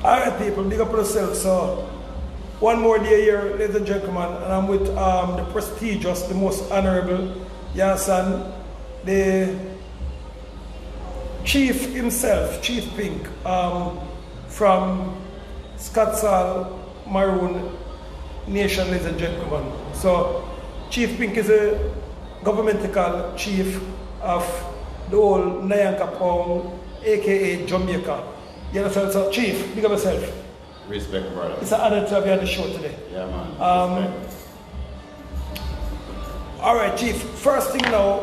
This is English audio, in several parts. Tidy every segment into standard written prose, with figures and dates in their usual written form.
Alright people, big up yourself. So one more day here, ladies and gentlemen, and I'm with the prestigious, the most honorable Yasan, the chief himself, Chief Pink, from Scotsall Maroon Nation, ladies and gentlemen. So Chief Pink is a governmental chief of the whole Nyanka Pong, aka Jamaica. You understand? So Chief, big up yourself. Respect, brother. It's an honor to have you on the show today. Yeah, man. Alright, Chief. First thing now,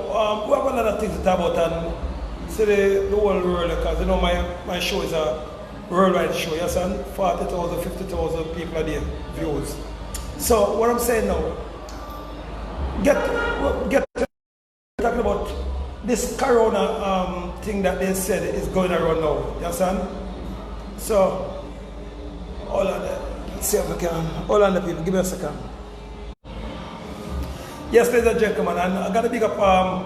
we have a lot of things to talk about and see the whole world, because you know my show is a worldwide show, yes, and 40,000, 50,000 people a day views. So what I'm saying now, get talking about this corona thing that they said is going around now, you understand? So, hold on there. Let's see if we can. Hold on there, people. Give me a second. Yes, ladies and gentlemen, and I got to big up all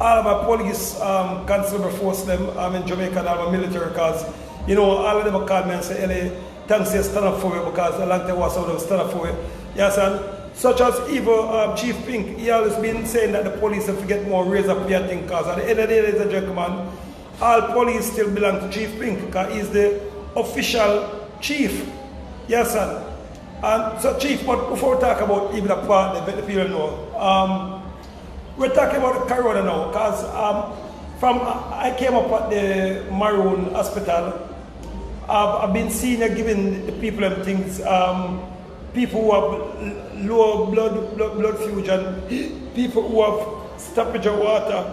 of my police constable force them in Jamaica and all my military, because you know, all of them call me and say, LA, thanks you stand up for me, because a long time was out of stand up for me. Yes, and such as even Chief Pink, he always been saying that the police have to get more raise up their thing, because at the end of the day, ladies and gentlemen, all police still belong to Chief Pink, because he's the official chief. Yes, sir. And so, Chief, but before we talk about even the part that the people know, we're talking about the corona now, because I came up at the Maroon Hospital. I've been seeing you giving the people them things. People who have low blood fusion, people who have stoppage of water,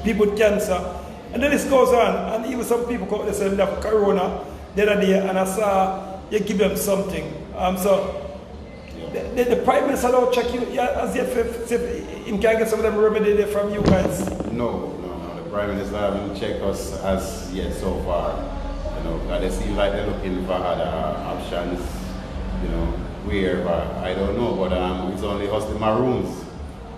people with cancer. And then this goes on, and even some people come and say they have corona the other day, and I saw you give them something. So the Prime Minister now check you, as yet him can get some of them remedy there from you guys? No. The Prime Minister haven't checked us as yet so far. You know, because they seem like they're looking for other options. You know, where, but I don't know, but it's only us, the Maroons,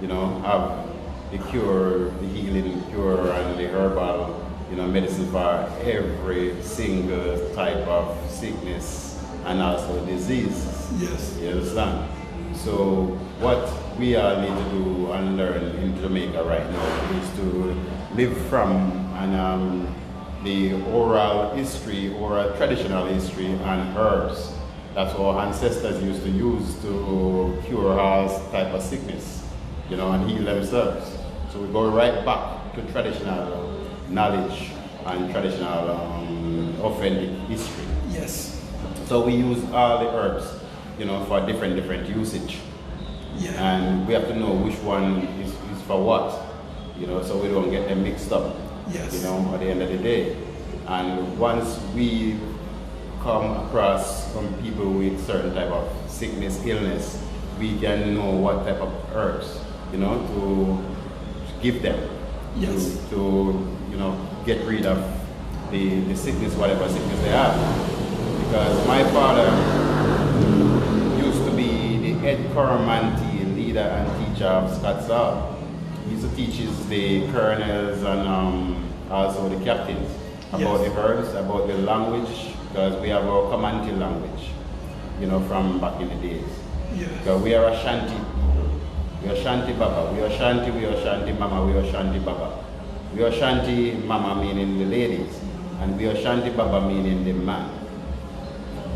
you know, have the cure, the healing cure and the herbal, you know, medicine for every single type of sickness and also disease. Yes. You understand? So what we all need to do and learn in Jamaica right now is to live from the oral history, oral traditional history and herbs. That's what our ancestors used to use to cure all type of sickness, you know, and heal themselves. So we go right back to traditional knowledge and traditional authentic history. Yes. So we use all the herbs, you know, for different usage. Yeah. And we have to know which one is for what, you know, so we don't get them mixed up. Yes. You know, at the end of the day. And once we come across some people with certain type of sickness, illness, we can know what type of herbs, you know, to give them. Yes. To you know, get rid of the sickness, whatever sickness they have. Because my father used to be the head Coromantee leader and teacher of Scotsall. He used to teach the colonels and also the captains about the herbs, about the language, because we have our Comanche language, you know, from back in the days. Yeah. Because we are Ashanti people. We are Ashanti Baba. We are Ashanti Mama, we are Ashanti Baba. We are Ashanti Mama meaning the ladies, and we are Ashanti Baba meaning the man.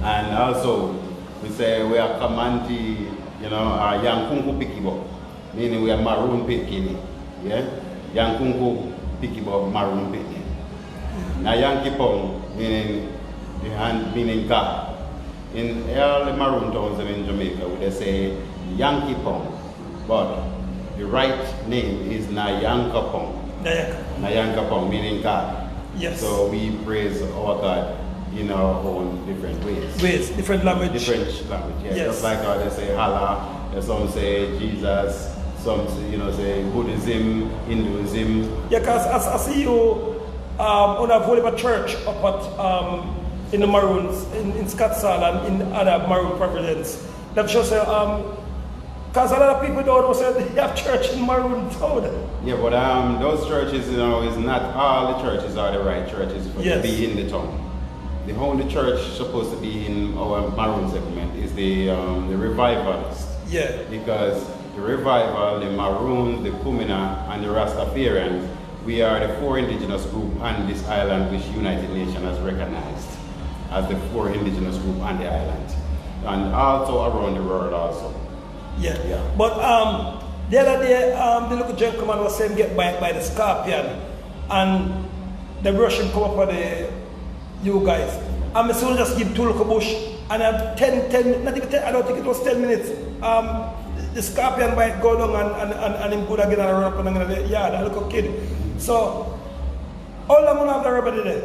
And also, we say we are Comanche, you know, Yankunku Pikibo, meaning we are Maroon Pikini. Yeah? Yankunku Pikibo, Maroon Pikini. Now Yankee Pong meaning the hand meaning God. In all the Maroon towns in Jamaica, they say Yankee Pong, but the right name is Nyanka Pong. Nyanka Pong meaning God. Yes. So we praise our God in our own different ways. Different language. Different language, yeah. Yes. Just like how they say Allah, some say Jesus, some say, you know, say Buddhism, Hinduism. Yeah, because I see you on a Volleyball church up at in the Maroons, in Scotsall and in other Maroon provinces. That shows because a lot of people don't know say they have church in Maroon town. Yeah, but those churches, you know, is not all the churches are the right churches for to be in the town. the only church supposed to be in our Maroon segment is the Revivalists. Yeah. Because the Revival, the Maroon, the Kumina, and the Rastafarians, we are the 4 indigenous group on this island which United Nations has recognized as the 4 indigenous group on the island. And also around the world also. Yeah. But the other day, the little gentleman was saying get bite by the scorpion, and the Russian come up with you guys. And soon just give 2 little bush, and 10, not even 10, I don't think it was 10 minutes. The scorpion bite go down and him good again and run up and the yard, a little kid. So, how long will have the remedy there?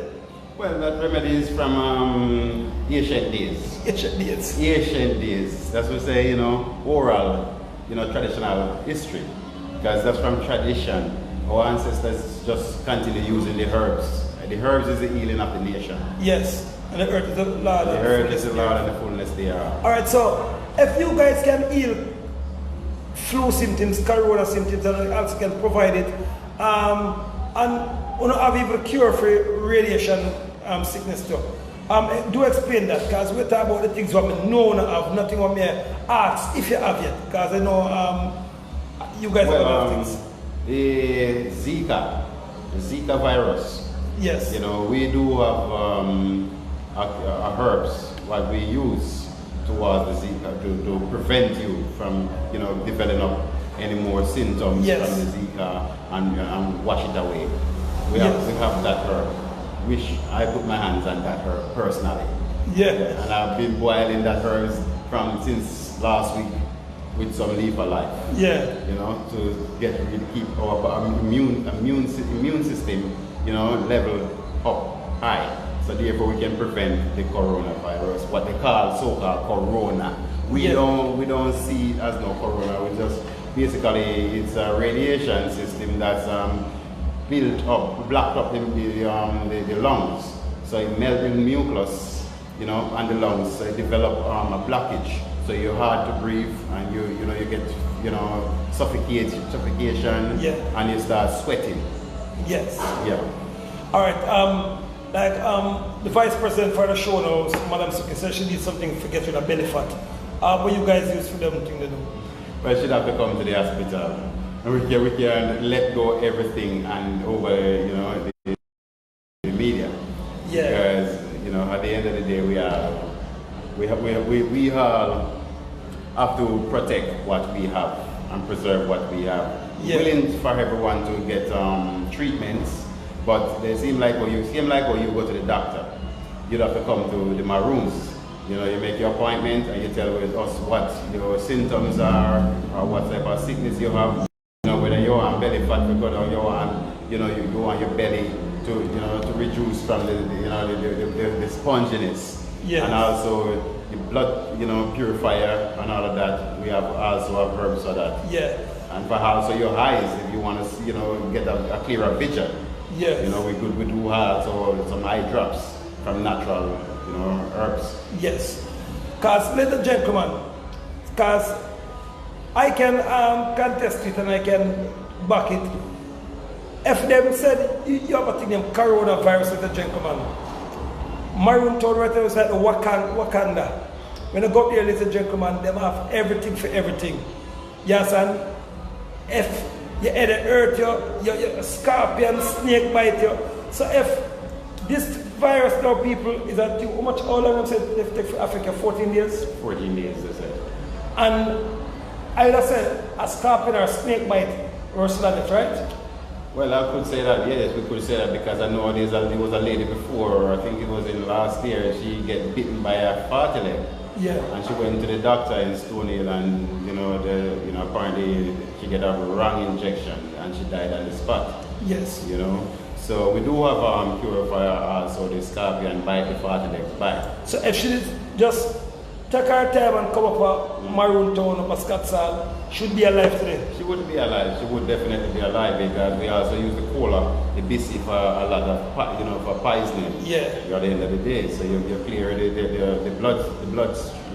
Well, that remedy is from ancient days. Ancient days. Ancient days. That's what we say, you know, oral, you know, traditional history. Because that's from tradition. Our ancestors just continue using the herbs. The herbs is the healing of the nation. Yes. And the earth is the Lord. The earth is the Lord and the fullness thereof. Alright, so if you guys can heal flu symptoms, corona symptoms, and also can provide it, and you know, have even cure for radiation sickness too. Do explain that, because we're talking about the things what I know I have, nothing what me ask if you have yet, because I know you guys have a lot of things. The Zika virus. Yes. You know, we do have herbs what we use towards the Zika to prevent you from, you know, developing any more symptoms yes. from the Zika and wash it away. We have that herb, which I put my hands on that herb personally. Yeah. And I've been boiling that herb since last week with some leaf alive. Yeah. You know, to get really keep our immune system, you know, level up high. So therefore we can prevent the coronavirus, what they call so-called corona. We don't see it as no corona. We just basically it's a radiation system that's built up, blocked up in the lungs. So it melts in mucus, you know, and the lungs. So it develop a blockage. So you're hard to breathe, and you get suffocation, and you start sweating. Yes. Yeah. All right. The vice president for the show now, Madam Suki, said she needs something to get rid of belly fat. What you guys use for them thing to do? Well, she'd have to come to the hospital, and we can let go everything and over the media. Yeah. Because at the end of the day we have to protect what we have and preserve what we have. Yeah. Willing for everyone to get treatments. But they seem like when you go to the doctor, you'd have to come to the Maroons. You make your appointment and you tell us what your symptoms are or what type of sickness you have. Whether you're on belly fat because or you're on you go on your belly to reduce from the sponginess. Yes. And also the blood purifier and all of that. We also have herbs for that. Yeah. And for also your eyes, if you want to get a clearer vision. Yes. We do have some eye drops from natural, herbs. Yes. Because, little gentlemen, because I can contest it and I can back it. If them said you have a thing named coronavirus, little gentlemen, Maroon town right there is like the Wakanda. When I go up there, little gentlemen, they have everything for everything. Yes, and if you either hurt your scorpion, snake bite you. So if this virus now, people, is that how much, how long have they take for Africa? 14 days? 14 days, they said. And I would have said a scorpion or a snake bite worse than it, right? Well, I could say that, yes, we could say that because I know there was a lady before, I think it was in last year, she get bitten by a fartlek. Yeah. And she went to the doctor in Stone Hill and, apparently she got a wrong injection and she died on the spot. Yes. So we do have cure for also the scorpion bite, the fartlek bite. So if she just take her time and come up a Maroon town up a Scotsall, should be alive today? She would be alive. She would definitely be alive because we also use the cola, the BC for a lot of, for poisoning. Yeah. At the end of the day, so you clear the blood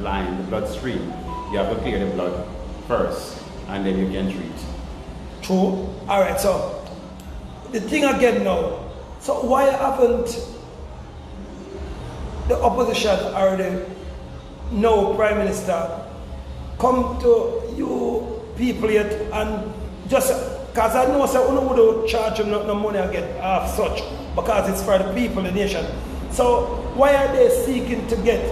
line, the bloodstream. You have to clear the blood first, and then you can treat. True. All right. So the thing again now. So why haven't the opposition or the no Prime Minister come to you people yet and just, because I know so you would charge them no money and get half such, because it's for the people, the nation. So why are they seeking to get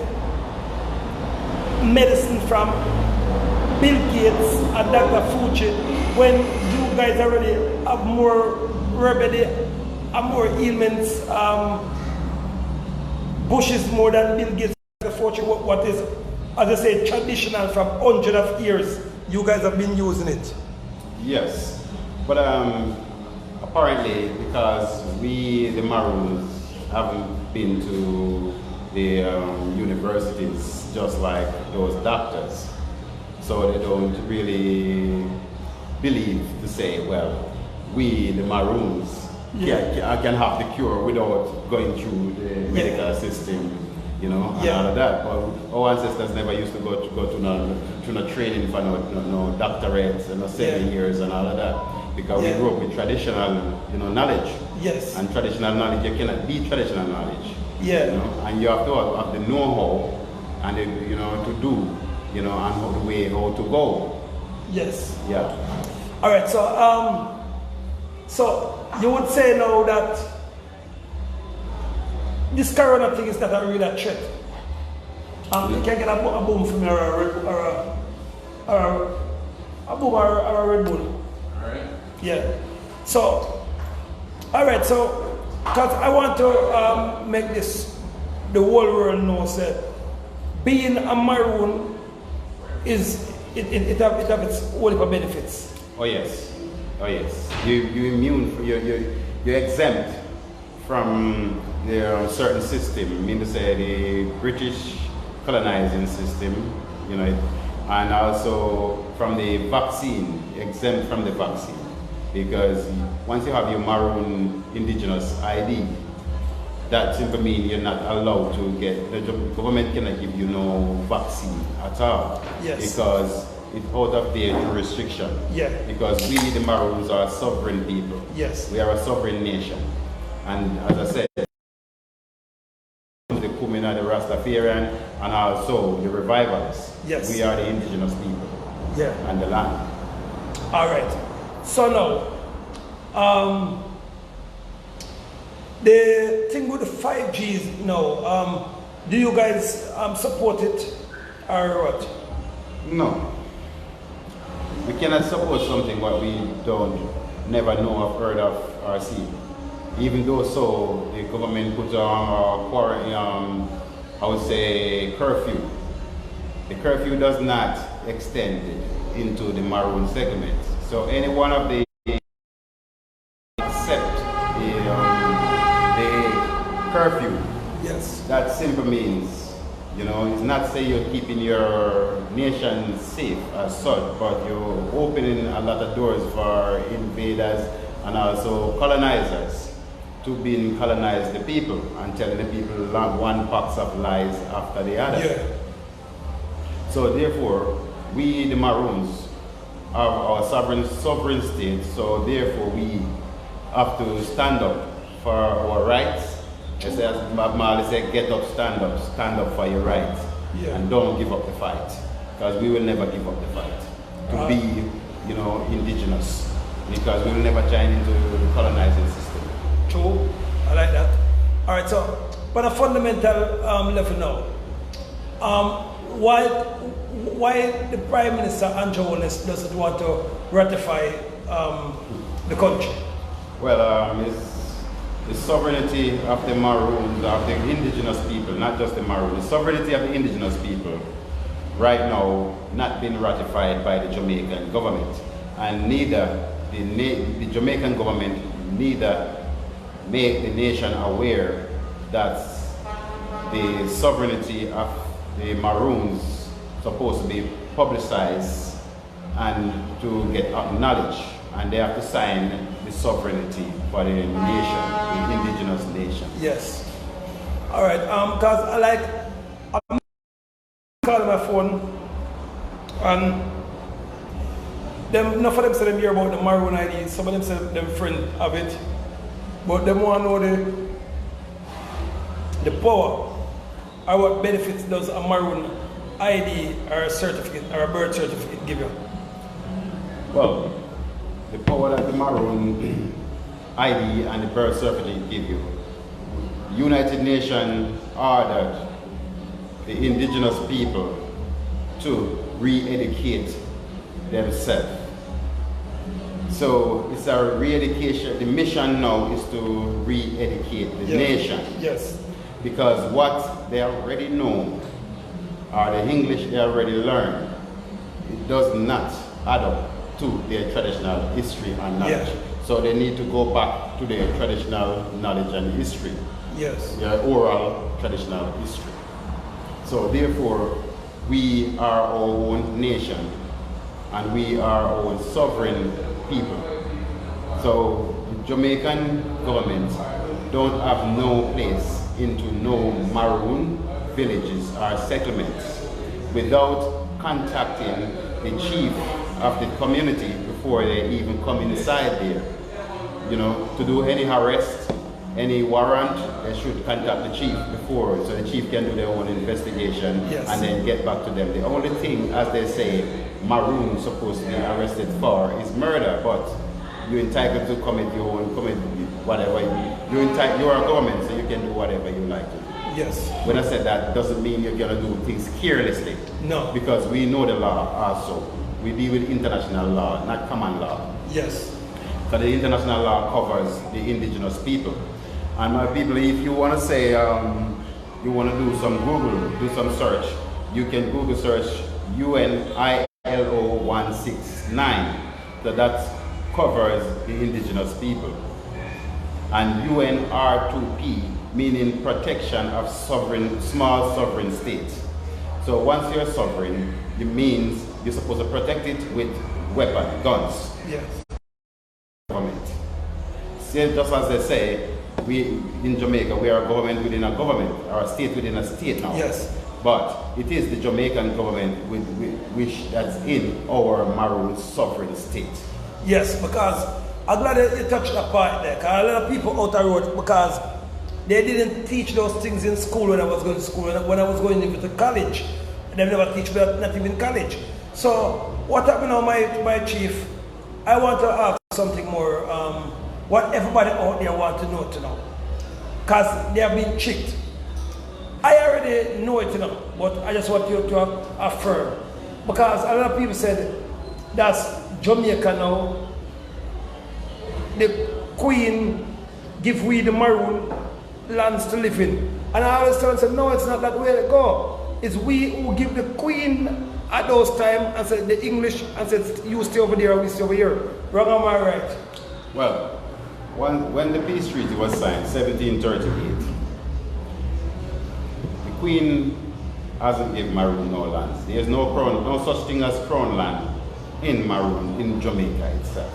medicine from Bill Gates and Dr. Fauci when you guys already have more remedy and more ailments, bushes more than Bill Gates and Dr. Fauci, what is, as I say, traditional from hundreds of years, you guys have been using it. Yes, but apparently because we, the Maroons, haven't been to the universities just like those doctors, so they don't really believe to say, well, we, the Maroons, can have the cure without going through the medical system, you know, and all of that. But our ancestors never used to go to no training for no doctorates and no 7 years and all of that, because we grew up with traditional, you know, knowledge. Yes. And traditional knowledge, you cannot beat traditional knowledge. Yeah. You know, and you have to have the know-how and the, you know, to do, you know, and how the way how to go. Yes. Yeah. All right. So so you would say now that this corona thing is not a real threat. You can get a boom from me or a boom or a Red Bull. All right. Yeah. So, all right. So, because I want to make this the whole world know that being a Maroon is it have its whole benefits. Oh yes. Oh yes. You immune. You're exempt from the certain system. I mean to say the British colonizing system, you know, and also from the vaccine, exempt from the vaccine, because once you have your Maroon indigenous ID, that simply means you're not allowed to get, the government cannot give you no vaccine at all. Yes. Because it's out of their jurisdiction. Yeah. Because we, the Maroons, are sovereign people. Yes. We are a sovereign nation. And as I said, the Kumina, the Rastafarian, and also the revivalists. Yes. We are the indigenous people. Yeah. And the land. All right. So now, the thing with the 5Gs now, do you guys support it or what? No. We cannot support something what we never know of, heard of, or seen. Even though so, the government put on I would say curfew. The curfew does not extend into the Maroon segment. So any one of the accept the curfew. Yes. That simply means, you know, it's not say you're keeping your nation safe as such, but you're opening a lot of doors for invaders and also colonizers to colonize the people and telling the people one box of lies after the other. Yeah. So therefore, we the Maroons are our sovereign state, so therefore we have to stand up for our rights. As Bob Marley said, get up, stand up for your rights. Yeah. And don't give up the fight, because we will never give up the fight to be, you know, indigenous, because we will never join into the colonizing system. True, I like that. All right, so, but a fundamental level now, why the Prime Minister Andrew Holness doesn't want to ratify the country? Well, it's the sovereignty of the Maroons, of the indigenous people, not just the Maroons, the sovereignty of the indigenous people right now not been ratified by the Jamaican government, and neither the Jamaican government neither make the nation aware that the sovereignty of the Maroons supposed to be publicized and to get acknowledged, and they have to sign the sovereignty for the nation, the indigenous nation. Yes. All right. Because I'm calling my phone, and enough of them say them hear about the Maroon ID. Some of them say them friend of it, but them want to know the power or what benefits does a maroon ID or a certificate or a birth certificate give you? Well, the power that the maroon ID and the birth certificate give you. United Nations ordered the indigenous people to re-educate themselves. So it's a re-education. The mission now is to re-educate the nation. Yes. Because what they already know, or the English they already learned, it does not add up to their traditional history and knowledge. So they need to go back to their traditional knowledge and history. Yes. Their oral traditional history. So therefore, we are our own nation and we are our own sovereign people. So the Jamaican government don't have no place into no maroon villages or settlements without contacting the chief of the community before they even come inside there. You know, to do any arrest, any warrant, they should contact the chief before, so the chief can do their own investigation and then get back to them. The only thing, as they say, maroon supposed to be arrested for is murder, but you're entitled to commit your own, whatever. You are a government, so you can do whatever you like to do. Yes. When I said that, doesn't mean you're going to do things carelessly. No. Because we know the law also. We deal with international law, not common law. Yes. So the international law covers the indigenous people. And my people, if you want to say, you want to do some Google, do some search, you can Google search UNILO 169. So that covers the indigenous people. And UNR2P, meaning protection of small sovereign states. So once you're sovereign, it means you're supposed to protect it with weapons, guns. Yes. Government. See, just as they say, we in Jamaica, we are a government within a government, or a state within a state now. Yes. But it is the Jamaican government which that's in our maroon sovereign state. Yes, because I'm glad you touched that part there, because a lot of people out the road, because they didn't teach those things in school when I was going to school. When I was going even to college, they never teach me that, not even college. So what happened now, my chief, I want to ask something more, what everybody out there want to know. Because they have been tricked. I already know it, but I just want you to affirm. Because a lot of people said, that's Jamaica now. The Queen give we the maroon lands to live in. And I always tell them, say, no, it's not that way to go. It's we who give the Queen at those times and said the English and said, you stay over there, we stay over here. Wrong, am I right? Well, when the peace treaty was signed, 1738, the Queen hasn't given Maroon no lands. There's no such thing as crown land in Maroon, in Jamaica itself.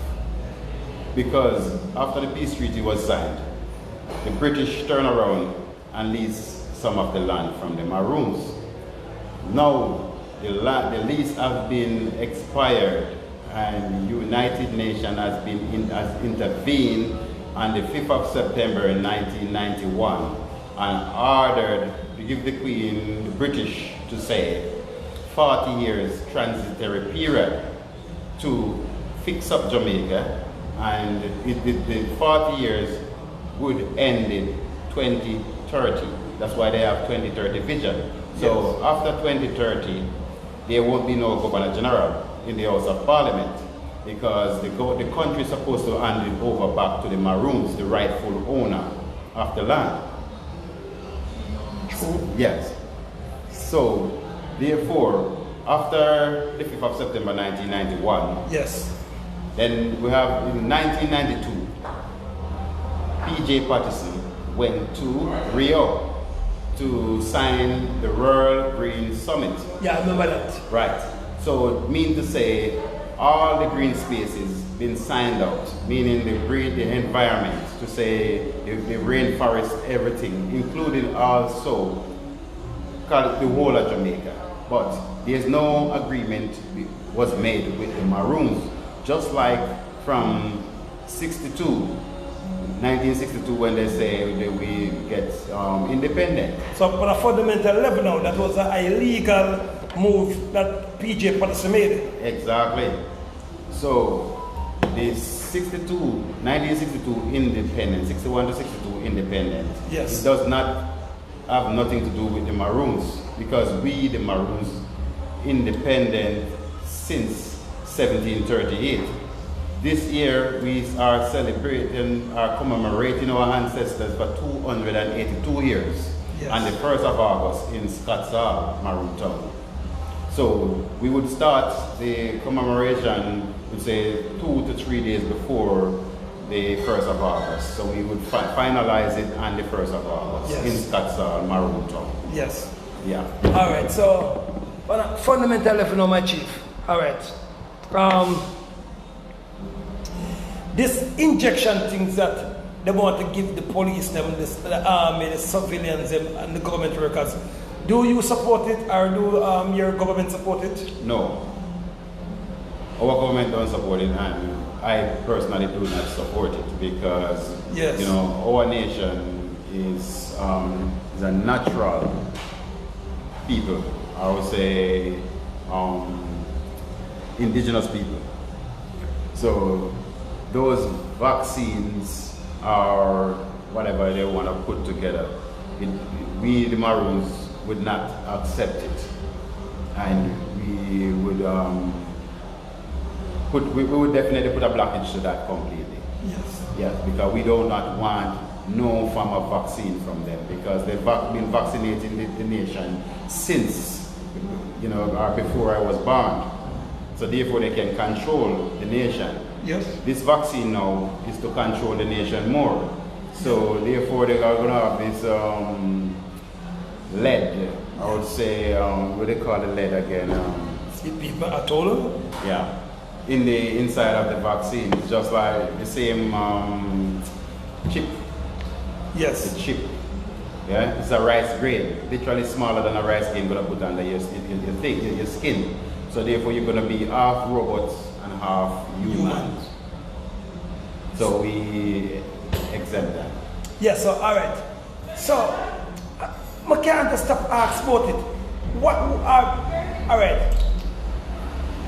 Because after the peace treaty was signed, the British turn around and lease some of the land from the Maroons. Now the lease has been expired and United Nations has intervened on the 5th of September in 1991 and ordered to give the Queen, the British, to say 40 years transitory period to fix up Jamaica, and the 40 years would end in 2030. That's why they have 2030 vision. So yes. After 2030, there won't be no Governor General in the House of Parliament, because the country is supposed to hand it over back to the Maroons, the rightful owner of the land. True. Yes. So, therefore, after the 5th of September 1991, yes. Then we have in 1992, P.J. Patterson went to Rio to sign the Rural Green Summit. Yeah, I remember that. Right. So it means to say all the green spaces been signed out, meaning the environment, to say the rainforest, everything, including also the whole of Jamaica. But there's no agreement was made with the Maroons. Just like from 62 1962 when they say that we get independent. So on a fundamental level now, that was an illegal move that PJ policy made. Exactly. So this 1962 independence, 61 to 62 independent, yes, it does not have nothing to do with the Maroons, because we, the Maroons, independent since 1738. This year we are celebrating, are commemorating our ancestors for 282 years, yes, on the 1st of August in Scottsdale, Maroon Town. So we would start the commemoration, we'd say 2 to 3 days before the 1st of August. So we would finalize it on the 1st of August, yes, in Scottsdale, Maroon Town. Yes. Yeah. All right, so on a fundamental level now, my chief. All right. This injection things that they want to give the police, them, the army, the civilians, them, and the government workers, do you support it, or do your government support it? No. Our government don't support it, and I personally do not support it, because, yes, you know, our nation is a natural people. I would say indigenous people. So those vaccines are whatever they want to put together. We, the Maroons, would not accept it, and we would we would definitely put a blockage to that completely. Yes. Yes, because we do not want no form of vaccine from them, because they've been vaccinating the nation since, you know, or before I was born. So therefore they can control the nation. Yes. This vaccine now is to control the nation more. So therefore they are going to have this lead, I would say, what do they call the lead again? Yeah. In the inside of the vaccine, it's just like the same chip. Yes. The chip. Yeah, it's a rice grain, literally smaller than a rice grain, gonna put under your skin. So therefore you're gonna be half robots and half humans. So we exempt that. Yes, so all right. So I can't just stop asking about it. What are all right?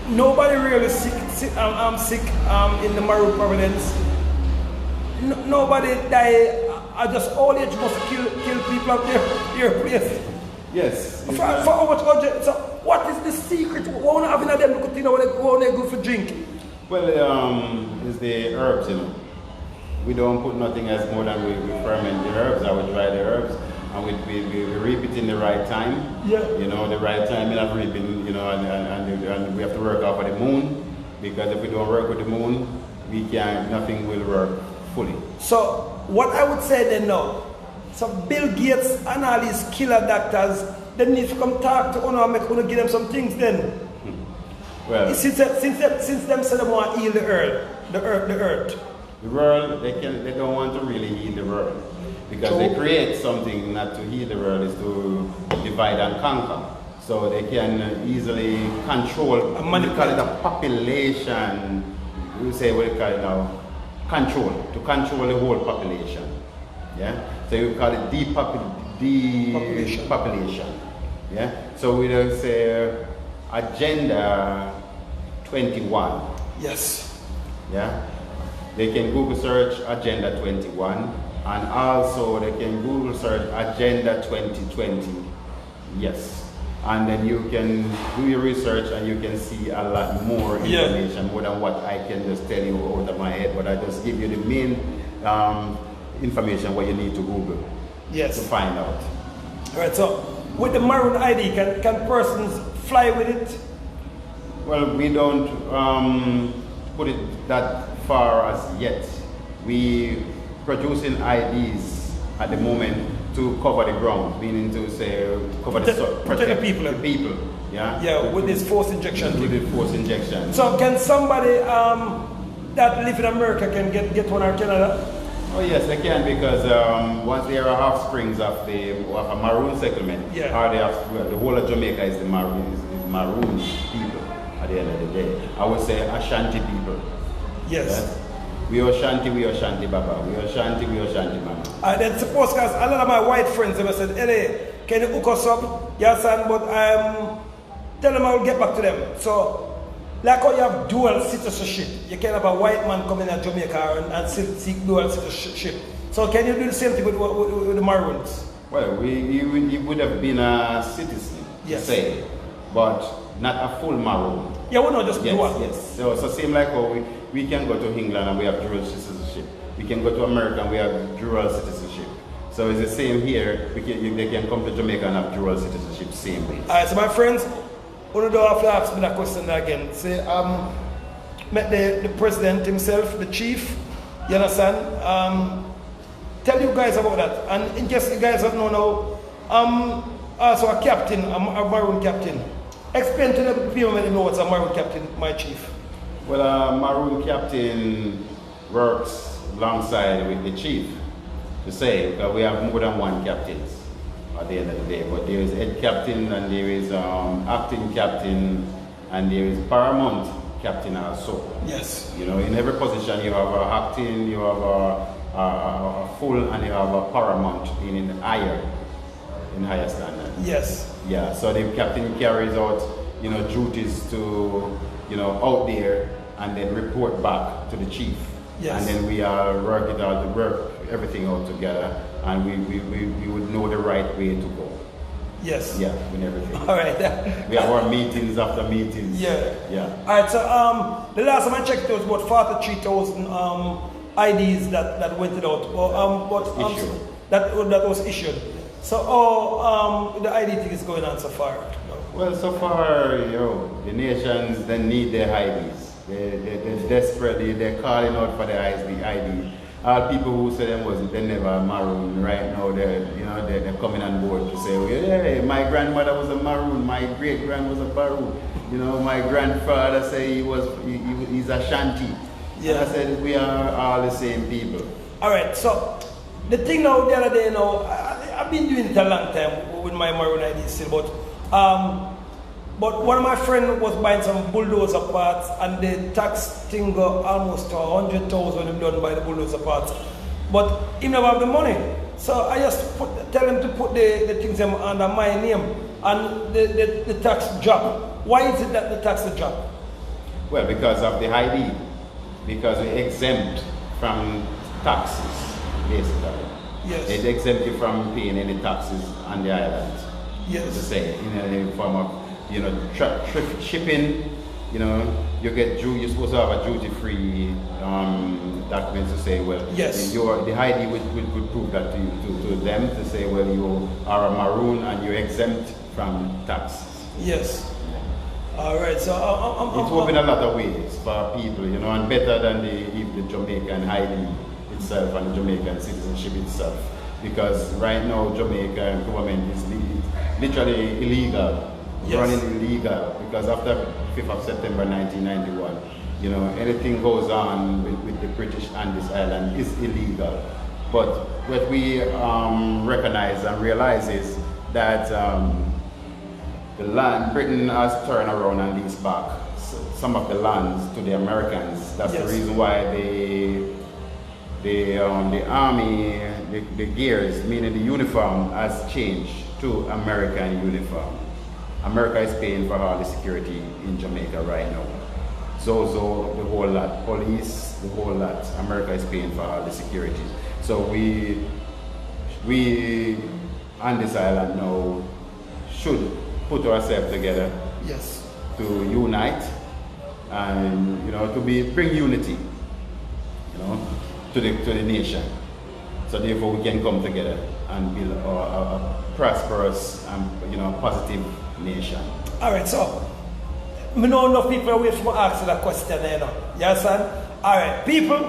Nobody really sick in the Maroon province. Nobody die. I just all age must kill people out there, your place. Yes. For how much budget? So what is the secret? What having a them good thing when they go for drink? Well, it's the herbs, you know. We don't put nothing else more than we ferment the herbs. I would dry the herbs, and we reap it in the right time. Yeah. You know, the right time. You're not reaping, you know, and we have to work off of the moon, because if we don't work with the moon, nothing will work fully. So what I would say then now, so Bill Gates and all these killer doctors, they need to come talk to Uno and make Uno give them some things then. Well, since them say they want to heal the earth. The world, they don't want to really heal the world, because so, they create something not to heal the world, is to divide and conquer. So they can easily control, we call it a population, we say what we call it now, to control the whole population. Yeah? So you call it depopulation. Yeah? So we will say Agenda 21. Yes. Yeah? They can Google search Agenda 21, and also they can Google search Agenda 2020. Yes. And then you can do your research and you can see a lot more information, more than what I can just tell you out of my head, but I just give you the main information what you need to Google, yes, to find out. All right, so with the Maroon ID, can persons fly with it? Well, we don't put it that far as yet. We producing IDs at the moment to cover the ground, meaning to say protect the people. Yeah. Yeah, with this force injection. With the force injection. So can somebody that live in America can get one or Canada? Oh yes, they can, because once they are offsprings of a Maroon settlement, the whole of Jamaica is the Maroon people at the end of the day. I would say Ashanti people. Yes. We Oshanti Baba. We Oshanti Mama. And then suppose, because a lot of my white friends have said, "Hey, can you hook us up?" Yes, and but tell them I will get back to them. So, like how you have dual citizenship, you can have a white man coming to Jamaica and still seek dual citizenship. So, can you do the same thing with the Maroons? Well, he would have been a citizen, yes, say, but not a full Maroon. Yeah, we're not just dual. Yes. So same like how we can go to England and we have dual citizenship. We can go to America and we have dual citizenship. So it's the same here. They can come to Jamaica and have dual citizenship same way. Alright, so my friends, you don't have to ask me that question again. Say, met the president himself, the chief, you understand? Tell you guys about that. And in case you guys don't know now, also a captain, a Maroon captain. Explain to the people when they know what's a Maroon captain, my chief. Well, a Maroon captain works alongside with the chief, to say, because we have more than one captains at the end of the day. But there is head captain, and there is acting captain, and there is paramount captain also. Yes. You know, in every position you have a acting, you have a full, and you have a paramount in higher standard. Yes. Yeah. So the captain carries out, you know, duties to, you know, out there, and then report back to the chief. Yes. And then we work everything out together, and we would know the right way to go. Yes. Yeah, with everything. All right. We have our meetings after meetings. Yeah. Yeah. All right. So the last time I checked, it was about 43,000 IDs that went out. Issued. That was issued. So the ID thing is going on so far. Well, so far, the nations they need their IDs. They're desperately, they're calling out for the ID. All people who say they never Maroon, right now they're coming on board to say, well, yeah, my grandmother was a Maroon, my great grand was a Maroon. You know, my grandfather say he's a Shanti. Yeah. And I said we are all the same people. All right, so the thing now the other day, I've been doing it a long time with my Maroon ID still, but one of my friends was buying some bulldozer parts, and the tax thing got almost to 100,000 done by the bulldozer parts. But he never have the money. So I just tell him to put the things under my name, and the tax drop. Why is it that the tax drop? Well, because of the ID. Because we exempt from taxes, basically. Yes. It exempt you from paying any taxes on the island. Yes. To say, in the form of, shipping, you're supposed to have a duty-free documents to say, well, yes, the ID would prove that to them to say, well, you are a Maroon and you're exempt from taxes. Yes. All right, so it's opened a lot of ways for people, and better than the Jamaican ID itself and the Jamaican citizenship itself, because right now Jamaican government is literally illegal. Yes. Running illegal, because after 5th of September 1991, anything goes on with the British on this island is illegal. But what we recognize and realize is that Britain has turned around and leased back some of the lands to the Americans. That's yes. The reason why the army, the gears, meaning the uniform, has changed to American uniform. America is paying for all the security in Jamaica right now. So the whole lot, police, the whole lot. America is paying for all the security. So we on this island now should put ourselves together. Yes. To unite and bring unity, to the nation. So therefore we can come together and build a prosperous and positive nation. All right, so I know enough people are waiting for asking that question. You understand? All right, people.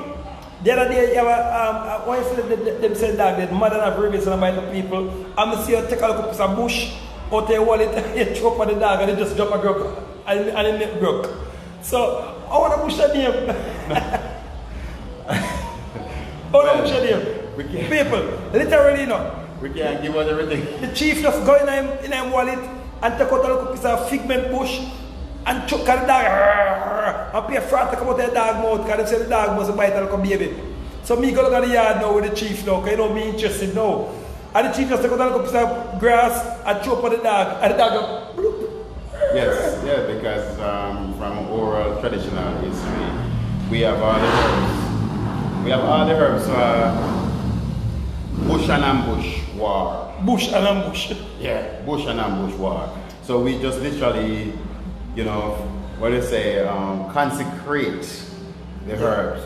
The other day, why them say that the mother of rabies and about the people. I'm see you take a look at some bush, out there wallet, you chop on the dog, and they just drop a grog, and it make broke. So I want to push that name. I want to push that name. People, literally, we can't give out everything. The chief just go in him wallet and take out a little piece of figment bush and choke the dog, and pay fraud to come out of the dog mouth, because they say the dog must bite a little baby. So me go look at the yard now with the chief now, because you know me interested now. And the chief just go down a piece of grass and choke on the dog, and the dog go bloop. Yes, yeah, because from oral traditional history, we have all the herbs. We have all the herbs bush and ambush war. Bush and ambush. Yeah, bush and ambush war. So we just literally, you know, what do you say, consecrate the herbs.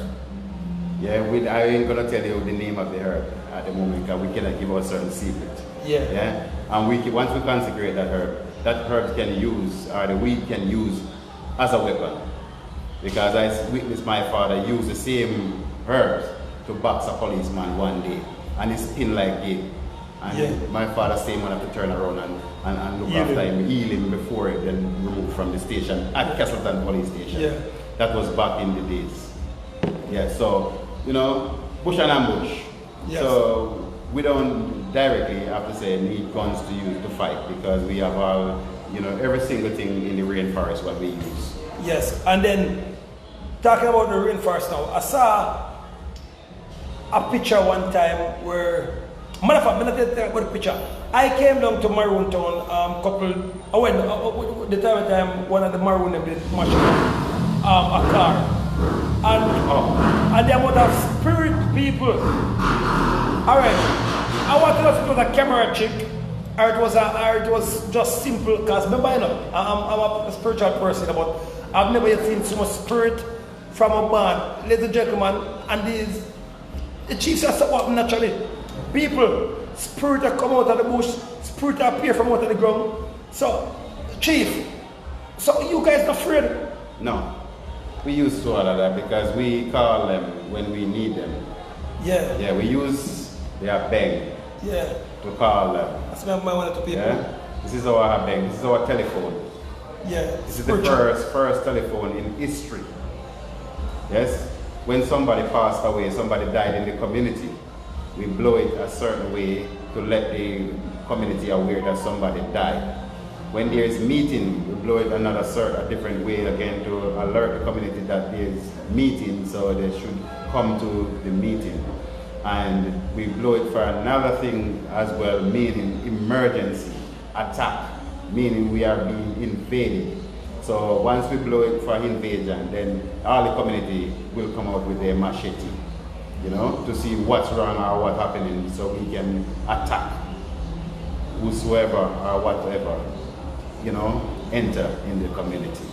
Yeah, I ain't gonna tell you the name of the herb at the moment because we cannot give out certain secret. Yeah. Yeah. And once we consecrate that herb can use, or the weed can use as a weapon. Because I witnessed my father use the same herbs to box a policeman one day, and it's spin like game. And my father same one have to turn around and look after him, heal him before it then removed from the station at Castleton Police Station. Yeah. That was back in the days. Yeah, so you know, bush and ambush. Yes. So we don't directly have to say need guns to use to fight because we have all, you know, every single thing in the rainforest what we use. Yes, and then talking about the rainforest now, I saw a picture one time where, matter of fact, I'm not tell you about the picture. I came down to Maroon Town I went the time one of the Maroon them did mash a car. And the amount of spirit people. Alright, I want to know if it was a camera trick or it was just simple, because remember, you know, I'm a spiritual person, but I've never yet seen so much spirit from a band, ladies and gentlemen, and the chiefs are so up naturally. People, spirit that come out of the bush, spirit that appear from out of the ground. So, chief, so you guys not afraid? No. We use to all of that because we call them when we need them. Yeah. Yeah, we use their bang to call them. That's my one to people. Yeah? This is our bang, this is our telephone. Yeah. This is the first telephone in history. Yes? When somebody passed away, somebody died in the community, we blow it a certain way to let the community aware that somebody died. When there is meeting, we blow it a different way again to alert the community that there is meeting, so they should come to the meeting. And we blow it for another thing as well, meaning emergency, attack, meaning we are being invaded. So once we blow it for invasion, then all the community will come out with their machete, you know, to see what's wrong or what's happening, so we can attack whosoever or whatever, you know, enter in the community.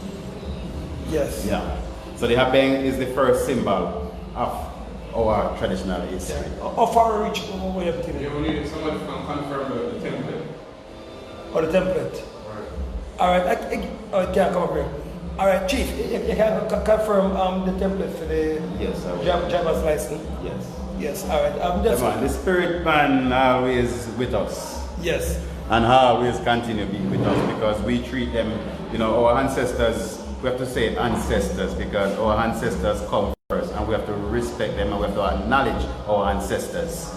Yes. Yeah. So the habeng is the first symbol of our traditional history. How far reach over here? Yeah, we need someone to confirm the template. Or the template? Right. Alright, I can't come up here. Alright, Chief, you can confirm the template for the driver's license? Yes. Yes, alright. The spirit man always with us. Yes. And always continue being with us because we treat them, you know, our ancestors, we have to say ancestors because our ancestors come first and we have to respect them and we have to acknowledge our ancestors.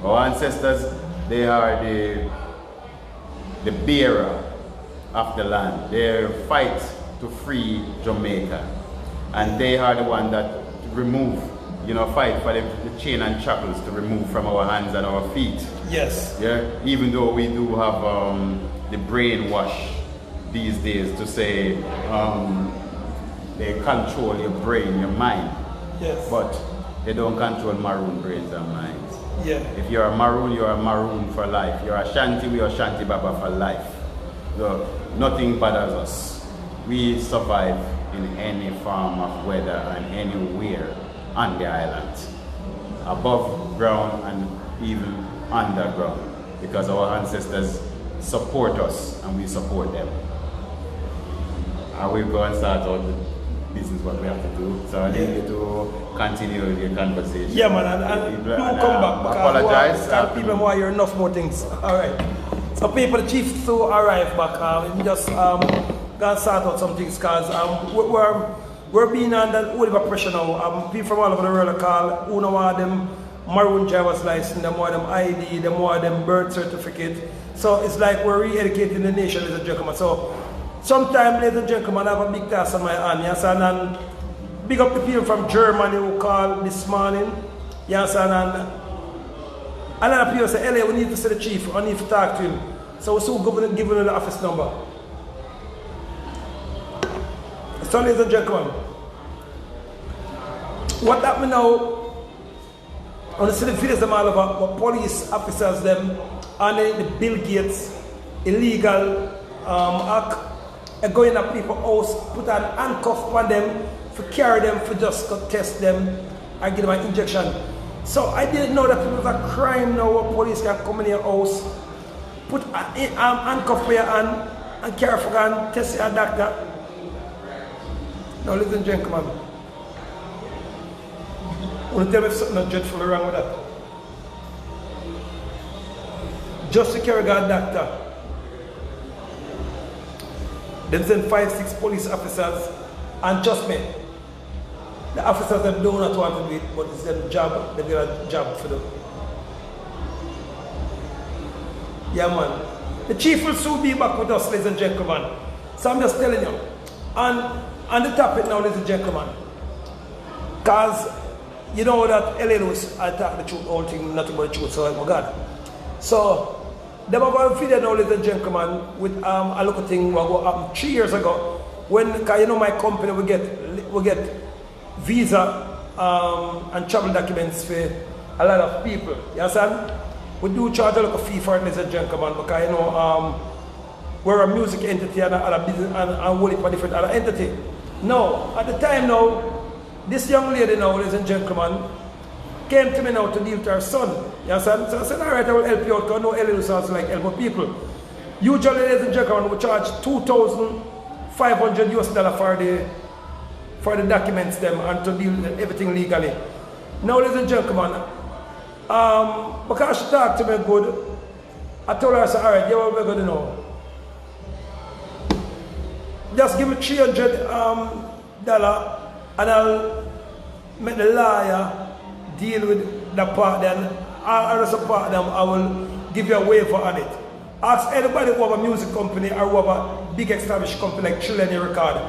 Our ancestors, they are the bearer of the land. They fight to free Jamaica and they are the one that remove, you know, fight for the chain and shackles to remove from our hands and our feet. Yes. Yeah, even though we do have the brainwash these days to say they control your brain, your mind. Yes. But they don't control maroon brains and minds. Yeah. If you're a maroon for life. You're a Shanti, we are Shanti Baba for life. So nothing bothers us. We survive in any form of weather and anywhere on the island. Above ground and even underground. Because our ancestors support us and we support them. And we'll go and start out the business what we have to do. So I need you to continue your conversation. Yeah, man, and do come back because apologize. People want to hear enough more things. Alright. So people, the chief to arrive back. We just gonna sort out some things because we're being under all the pressure now. People from all over the world call, who know want them maroon driver's license, them want them ID, them want them birth certificate. So it's like we're re-educating the nation as a gentleman. So Sometimes, ladies and gentlemen, I have a big task on my hand, yes, and big up the people from Germany who called this morning, yes, and a lot of people say, LA, we need to see the chief, we need to talk to him. So we're still giving him the office number. So, ladies and gentlemen, what happened now, I want to see the videos them all about what police officers them and the Bill Gates illegal act going at people's house, put an handcuff on them, for carry them, for just go test them and give them an injection. So I didn't know that it was a crime now where police can come in your house, put an handcuff for your hand and carry for gun, test your doctor. Now ladies and gentlemen, want to tell me if something dreadful wrong with that? Just to carry a doctor. Then send 5-6 police officers, and trust me, the officers that do not want to do it, but it's their job, they get a job for them. Yeah man. The chief will soon be back with us, ladies and gentlemen. So I'm just telling you. On the topic now, ladies and gentlemen. Because you know that LA Lewis, I talk the truth, all thing, nothing but the truth, so oh my God. So, they have a video now, ladies and gentlemen, with a little thing what happened 3 years ago, when, cause you know my company, we get visa and travel documents for a lot of people, you understand? We do charge a little fee for it, ladies and gentlemen, because you know, we're a music entity and a business and work for different other entity. Now, at the time now, this young lady now, ladies and gentlemen, came to me now to deal with her son. You understand? So I said, alright, I will help you out because I know LA sounds like helping people. Usually, ladies and gentlemen, we charge $2,500 US for the documents them and to deal with everything legally. Now, ladies and gentlemen, because she talked to me good, I told her, I said, alright, you know what we're going to know. Just give me $300 and I'll make the lawyer deal with the part, then all the part them I will give you a waiver on it. Ask anybody who have a music company or who have a big established company like Trillion Record.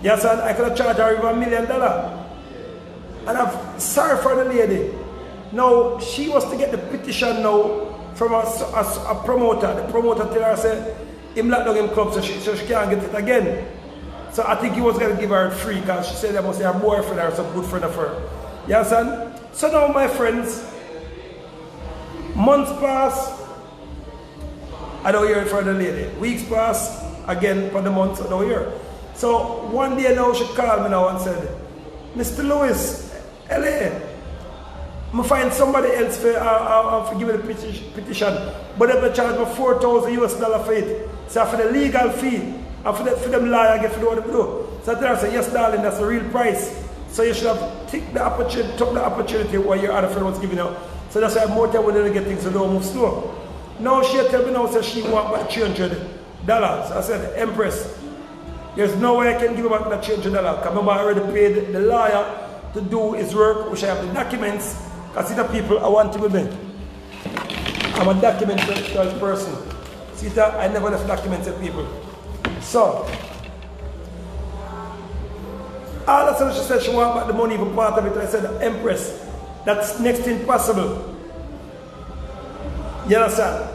Yes, and I could have charged her $1 million. And I'm sorry for the lady. Now, she was to get the petition now from a promoter. The promoter tell her, say, him lock down him club so she can't get it again. So I think he was going to give her it free because she said there must be a boyfriend or some good friend of her. You understand? So now my friends, months pass, I don't hear it from the lady. Weeks pass, again for the months, I don't hear. So one day now she called me now and said, Mr. Lewis, LA, I'm find somebody else for give me the petition, but they charge me $4,000 US for it. So for the legal fee, and for them lawyer get for what they do. So I tell her, say, yes darling, that's the real price. So you should have took the opportunity what your other friend was giving you. So that's why more time when they get things so don't move slow. Now she tell me now that she want back $300. I said, Empress, there's no way I can give back that $300. Because remember I already paid the lawyer to do his work, which I have the documents. Because see the people I want to with me. I'm a documented person. See that I never left documents with people. So all of a sudden she said she want back the money for part of it. I said, Empress, that's next to impossible. You understand?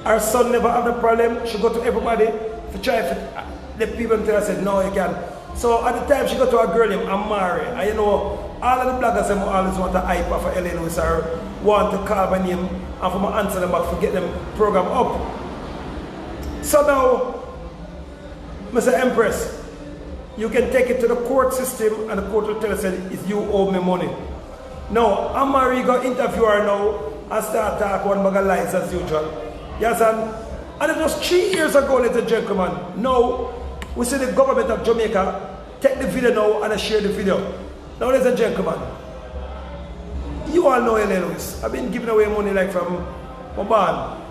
Her son never had a problem. She go to everybody to try to let people until I said, no, you can't. So at the time she go to a girl named Amari. And you know, all of the bloggers always want to hype for LA Lewis or want to call my name and for my answer them back to get them program up. So now, Mr. Empress, you can take it to the court system and the court will tell us that it's you owe me money. Now, Amari go interview her now and start talk one bag of lies as usual. Yes, and it was 3 years ago, ladies and gentlemen. Now, we see the government of Jamaica take the video now and share the video. Now, ladies and gentlemen, you all know LA Lewis. I've been giving away money like from my band.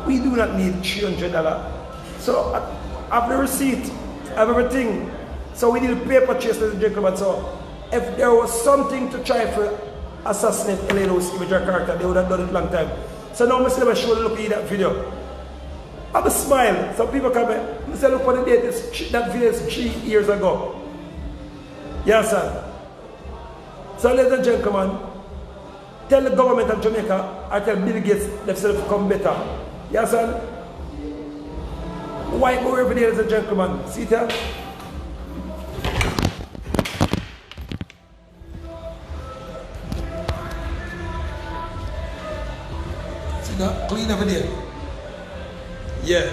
We do not need $300. So I have the receipt, I have everything. So we need a paper chase, ladies and gentlemen. So if there was something to try for assassinate LA Lewis image or character, they would have done it a long time. So now Mr. Lewis should look at that video. I'm a smile. Some people come in and say, look what they did that village 3 years ago. Yes, sir. So, ladies and gentlemen, tell the government of Jamaica, I tell Bill Gates themselves to come better. Yes, sir. Why go every day, ladies and gentlemen? See that? See that? Clean every day. Yeah.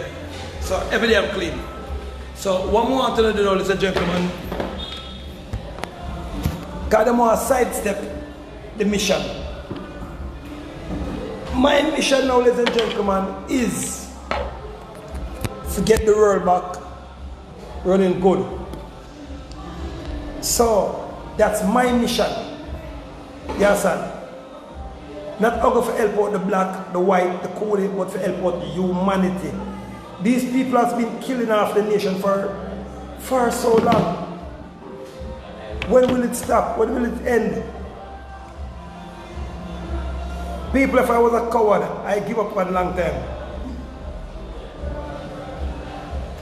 So every day I'm clean. So what more I want to do now, ladies and gentlemen, because I want to sidestep the mission. My mission now, ladies and gentlemen, is to get the world back running good. So that's my mission. Yes, sir. Not only for help out the black, the white, the colored, but for help out the humanity. These people have been killing off the nation for so long. When will it stop? When will it end? People, if I was a coward, I'd give up on a long time.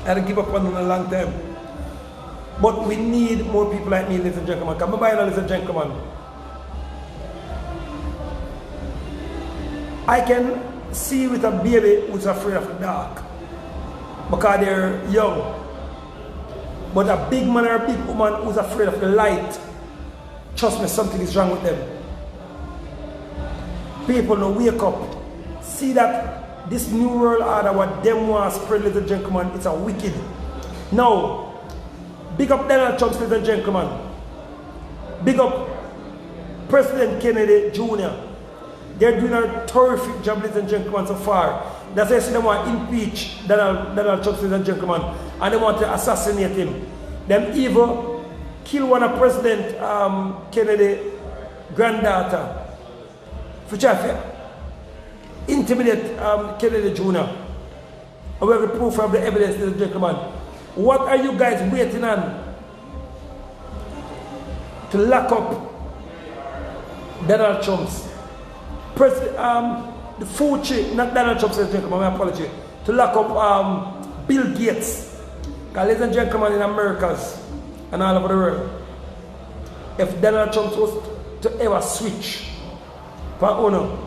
I'd give up on a long time. But we need more people like me, ladies and gentlemen. Come by now, ladies and gentlemen. I can see with a baby who's afraid of the dark because they're young. But a big man or a big woman who's afraid of the light, trust me, something is wrong with them. People now wake up. See that this new world order, what them want to spread, ladies and gentlemen, it's a wicked. Now, big up Donald Trump, ladies and gentlemen. Big up President Kennedy Jr. They're doing a terrific job, ladies and gentlemen, so far. That's why I see them want to impeach Donald Trump, ladies and gentlemen, and they want to assassinate him. Them even kill one of President Kennedy's granddaughter. For intimidate Kennedy Jr. And we have the proof of the evidence, ladies and gentlemen. What are you guys waiting on to lock up Donald Trump's the food chain, not Donald Trump, ladies and gentlemen, my apology, to lock up Bill Gates. Because, ladies and gentlemen, in Americas and all over the world, if Donald Trump was to ever switch for owner,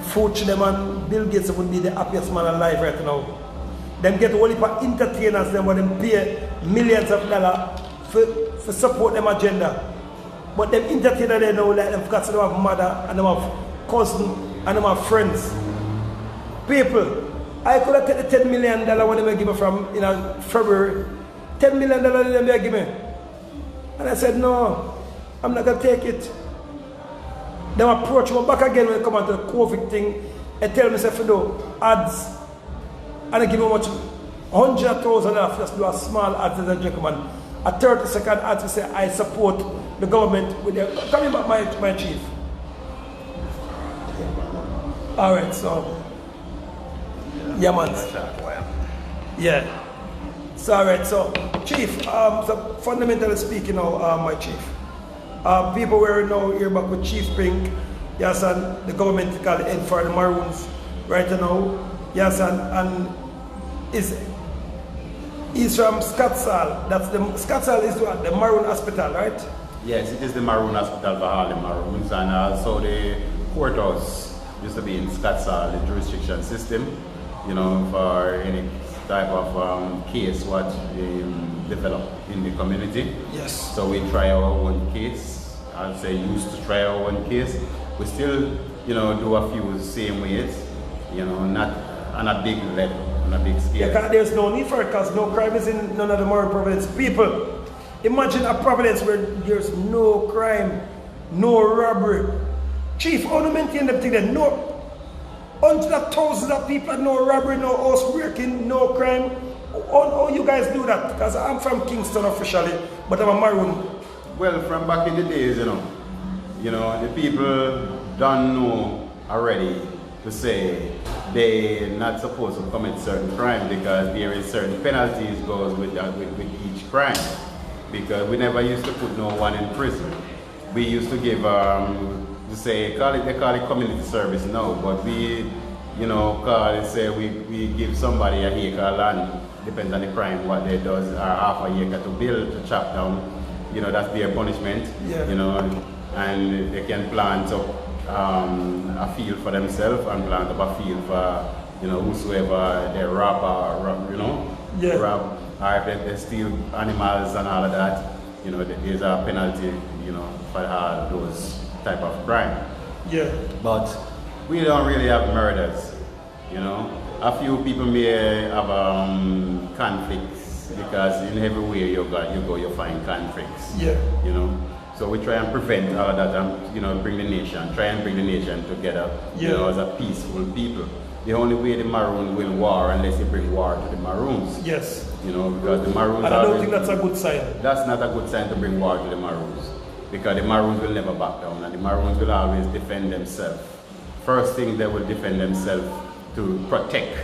Fauci them and Bill Gates would be the happiest man alive right now. Them get only for entertainers, them would them pay millions of dollars for support them agenda. But them entertainers they know like them because they have mother and they have cousin and they have friends. People, I could have taken the $10 million when they give me from February. $10 million they give me. And I said, no, I'm not going to take it. They approach me back again when they come out to the COVID thing and tell me, say, for do ads. And I give me much $100,000 just do a small ads, ladies and gentlemen. A 30-second ad to say, I support the government with their. Coming back, my chief. Alright, so. Yeah, man. Yeah. So, alright, so, Chief, so fundamentally speaking now, my chief. People were now here back with Chief Pink, yes, and the government called head for the Maroons right now, yes, and is from Scotsall. That's the Scotsall is what, the Maroon Hospital, right? Yes, it is the Maroon Hospital for all the Maroons, and also the courthouse used to be in Scotsall, the jurisdiction system, you know, for any type of case what develop in the community. Yes. So we try our own case. I'd say used to try our own case. We still, you know, do a few same ways, you know, not on a big level, on a big scale. Yeah, there's no need for it because no crime is in none of the Maroon Providence. People, imagine a Providence where there's no crime, no robbery. Chief, how do you maintain them thing there? No, hundreds of thousands of people, no robbery, no housebreaking, no crime. How you guys do that? Because I'm from Kingston officially, but I'm a Maroon. Well, from back in the days, you know, the people don't know already to say they're not supposed to commit certain crime because there is certain penalties goes with each crime. Because we never used to put no one in prison. We used to give they call it community service now, but we you know, call, say we give somebody a acre of land, depends on the crime, what they does, or half a acre to build, to chop down, you know, that's their punishment, you know, and they can plant up a field for themselves and plant up a field for, you know, whosoever they rob or, you know, rob, or if they steal animals and all of that, you know, there's a penalty, you know, for all those type of crime. Yeah. But we don't really have murders, you know. A few people may have conflicts because in everywhere you go, you find conflicts. Yeah. You know. So we try and prevent all of that and, you know, bring the nation together, you know, as a peaceful people. The only way the Maroon will war unless you bring war to the Maroons. Yes. You know, because the Maroons and I don't think that's a good sign. That's not a good sign to bring war to the Maroons. Because the Maroons will never back down and the Maroons will always defend themselves. First thing, they will defend themselves to protect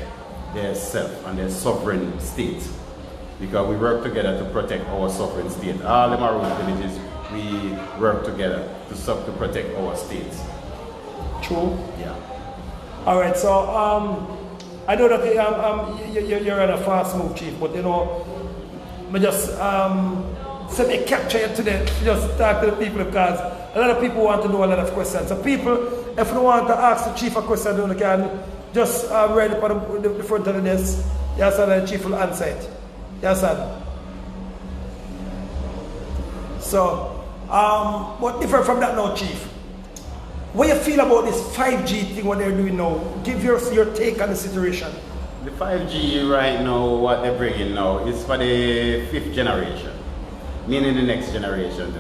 their self and their sovereign state. Because we work together to protect our sovereign state. All the Maroon villages, we work together to protect our state. True. Yeah. All right, so I know that you're on a fast move, Chief, but you know, I just send me capture you today, just talk to the people because a lot of people want to know a lot of questions. So people, if you want to ask the Chief a question, you can just write it on the front of the desk. Yes, and the Chief will answer it. Yes, sir. So, but different from that now, Chief. What do you feel about this 5G thing, what they're doing now? Give your take on the situation. The 5G right now, what they're bringing now, is for the 5th generation, meaning the next generation.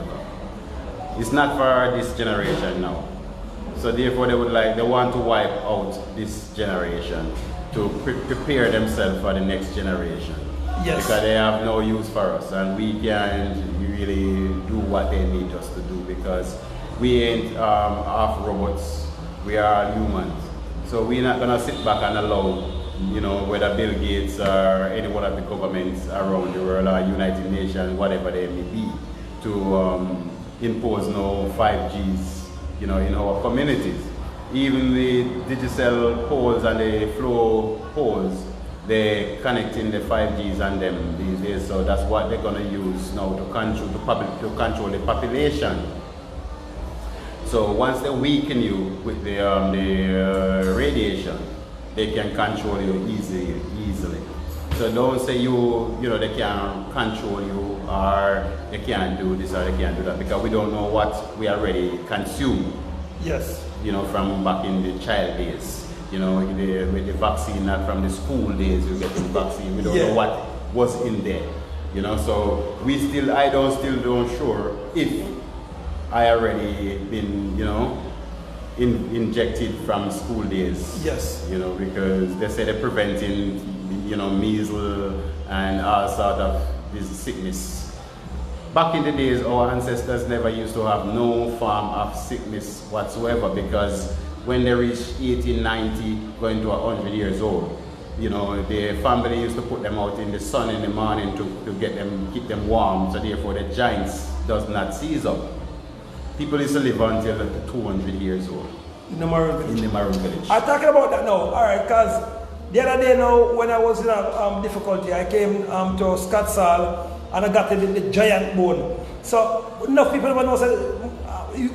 It's not for this generation now. So therefore they want to wipe out this generation to prepare themselves for the next generation. Yes. Because they have no use for us and we can't really do what they need us to do because we ain't half robots, we are humans. So we're not gonna sit back and allow, you know, whether Bill Gates or any one of the governments around the world or United Nations, whatever they may be, to impose no 5Gs, you know, in our communities. Even the digital poles and the flow poles, they're connecting the 5Gs on them these days. So that's what they're gonna use now to control the population. So once they weaken you with the radiation, they can control you easily. So don't say you know, they can control you or they can't do this or they can't do that because we don't know what we already consumed. Yes. You know, from back in the child days. You know, with the vaccine, not from the school days, you get the vaccine. We don't know what was in there. You know, so I don't sure if I already been, you know, injected from school days. Yes. You know, because they say they're preventing, you know, measles and all sort of this sickness. Back in the days, our ancestors never used to have no form of sickness whatsoever because when they reached 80, 90, going to 100 years old, you know, the family used to put them out in the sun in the morning to keep them warm, so therefore the giants does not seize up. People used to live until 200 years old. In the Maroon village. In the Maroon village. I'm talking about that now, alright, because the other day now, when I was in a difficulty, I came to Scott's Hall and I got the giant bone. So, enough people never know that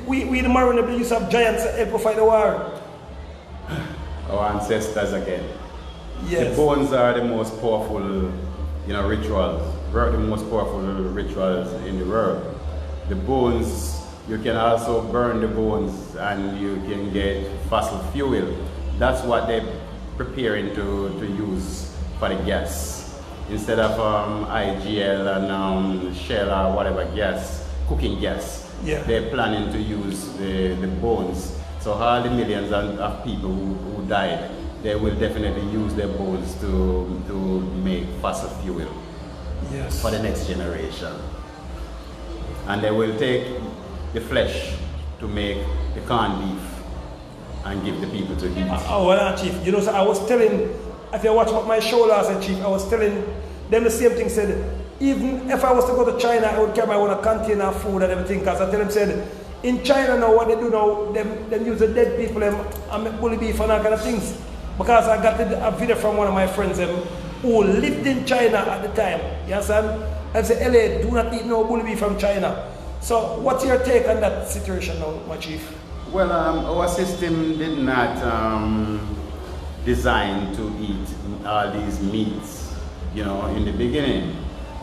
we in the Maroon village used to have giants help fight the war. Our ancestors again. Yes. The bones are the most powerful, you know, rituals. The most powerful rituals in the world. The bones, you can also burn the bones and you can get fossil fuel. That's what they're preparing to use for the gas. Instead of IGL and Shell or whatever gas, cooking gas, they're planning to use the bones. So all the millions of people who died, they will definitely use their bones to make fossil fuel for the next generation. And they will take the flesh to make the corned beef and give the people to eat. Oh, well, Chief, you know, so I was telling, if you watch my show last night, Chief, I was telling them the same thing, said, even if I was to go to China, I would carry my own container of food and everything, because I tell them, said, in China now, what they do now, them use the dead people and make bully beef and all kind of things. because I got a video from one of my friends who lived in China at the time. You understand? And say, LA, do not eat no bull beef from China. So what's your take on that situation now, my chief? Well, our system did not design to eat all these meats, you know, in the beginning.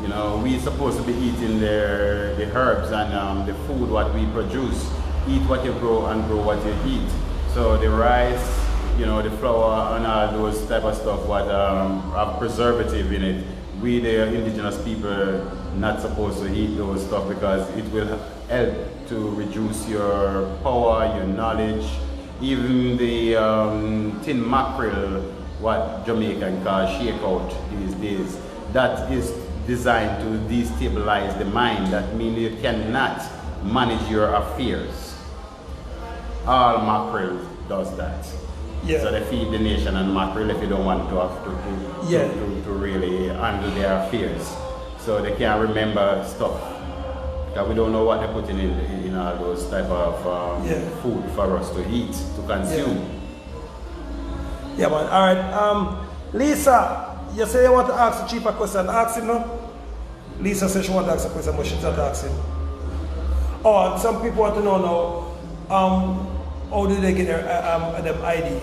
You know, we supposed to be eating the herbs and the food what we produce. Eat what you grow and grow what you eat. So the rice, you know, the flour and all those type of stuff what have preservative in it. We, the indigenous people, not supposed to eat those stuff because it will help to reduce your power, your knowledge. Even the tin mackerel, what Jamaican call shakeout these days, that is designed to destabilize the mind. That means you cannot manage your affairs. All mackerel does that. Yeah. So they feed the nation and mackerel if you don't want to have to really handle their affairs. So they can't remember stuff. Because we don't know what they're putting in all those type of food for us to eat, to consume. Yeah, man. All right. Lisa, you say you want to ask the chief a question. Ask him now. Lisa says she wants to ask a question, but she's not asking. Oh, and some people want to know now, how do they get their ID?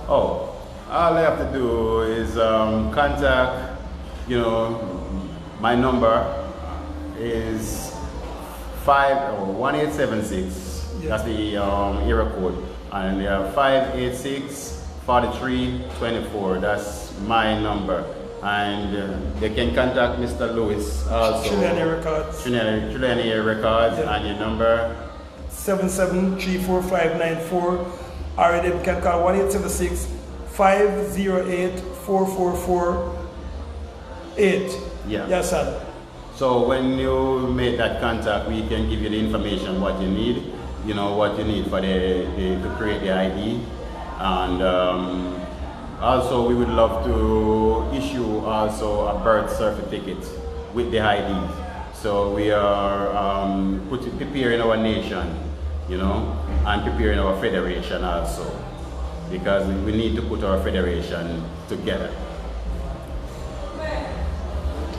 Oh, all they have to do is contact, you know, my number is 1876, that's the area code, and they have 586 4324, that's my number. And they can contact Mr. Lewis also. Chilean Records. Chilean Records, and your number 7734594, or they can call 1876 508 4448. Yeah. Yes, sir. So when you make that contact, we can give you the information what you need, you know, what you need for to create the ID. And also we would love to issue also a birth certificate with the ID. So we are preparing our nation, you know, and preparing our federation also, because we need to put our federation together.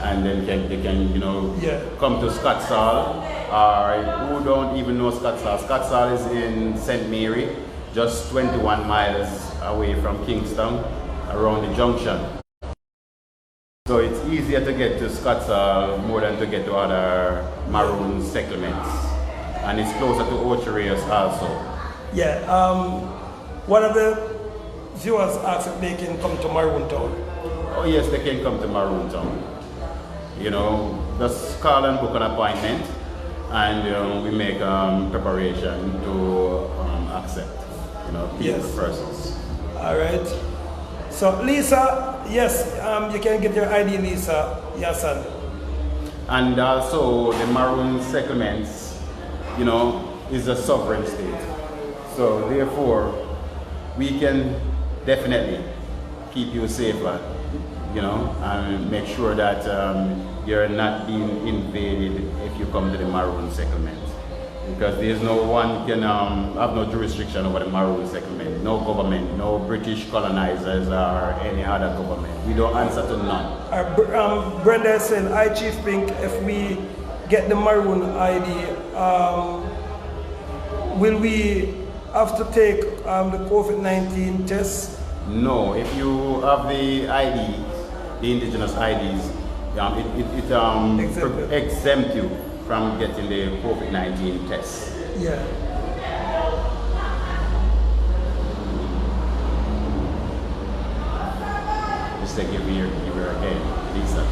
And then they can, you know, come to Scottsall, or who don't even know Scottsall. Scottsall is in St. Mary, just 21 miles away from Kingston, around the junction. So it's easier to get to Scottsall more than to get to other maroon settlements. And it's closer to Ocho also. Yeah, one of the viewers asked if they can come to Maroon Town. Oh yes, they can come to Maroon Town. You know, just call and book an appointment, and we make preparation to accept, you know, persons. All right. So Lisa, yes, you can get your ID, Lisa. Yes, son. And also the Maroon settlements, you know, is a sovereign state. So therefore, we can definitely keep you safer, you know, and make sure that you're not being invaded if you come to the Maroon settlement. Because there's no one can have no jurisdiction over the Maroon settlement. No government, no British colonizers or any other government. We don't answer to none. Brenda is saying, I Chief Pink, if we get the Maroon ID, will we have to take the COVID-19 test? No, if you have the ID, the indigenous IDs, it exempt you from getting the COVID-19 test. Yeah. Just to give her again, Lisa.